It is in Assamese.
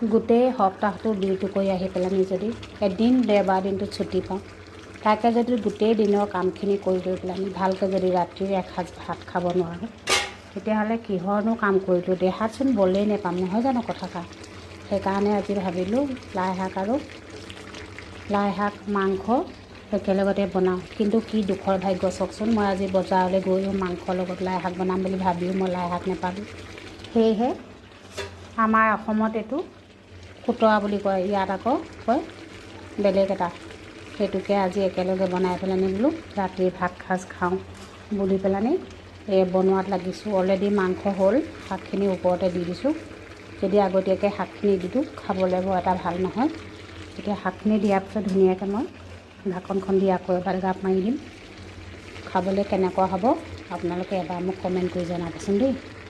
গোটেই সপ্তাহটো ডিউটি কৰি আহি পেলাই যদি এদিন দেওবাৰ দিনটোত ছুটি পাওঁ, তাকে যদি গোটেই দিনৰ কামখিনি কৰি লৈ পেলাই ভালকৈ যদি ৰাতিৰ এসাঁজ ভাত খাব নোৱাৰোঁ, তেতিয়াহ'লে কিহৰনো কাম কৰিলোঁ? দেহাতচোন বলেই নেপাম, নহয় জানো কথাষাৰ? সেইকাৰণে আজি ভাবিলোঁ লাই শাক মাংস একেলগতে বনাওঁ। কিন্তু কি দুখৰ ভাগ্য চাওকচোন, মই আজি বজাৰলৈ গৈও মাংসৰ লগত লাই শাক বনাম বুলি ভাবিও মই লাই শাক নাপালোঁ। সেয়েহে আমাৰ অসমত এইটো খুতৰা বুলি কয়, ইয়াত আকৌ কয় বেলেগ এটা। সেইটোকে আজি একেলগে বনাই পেলানি বোলো ৰাতিৰ ভাত সাজ খাওঁ বুলি পেলানি বনোৱাত লাগিছোঁ। অলৰেডি মাংস হ'ল, শাকখিনি ওপৰতে দি দিছোঁ। যদি আগতীয়াকৈ শাকখিনি দি দিওঁ খাবলৈ বৰ এটা ভাল নহয়। এতিয়া শাকখিনি দিয়াৰ পিছত ধুনীয়াকৈ মই ঢাকনখন দি আকৌ এবাৰ গাপ মাৰি দিম। খাবলৈ কেনেকুৱা হ'ব আপোনালোকে এবাৰ মোক কমেণ্ট কৰি জনাবচোন দেই।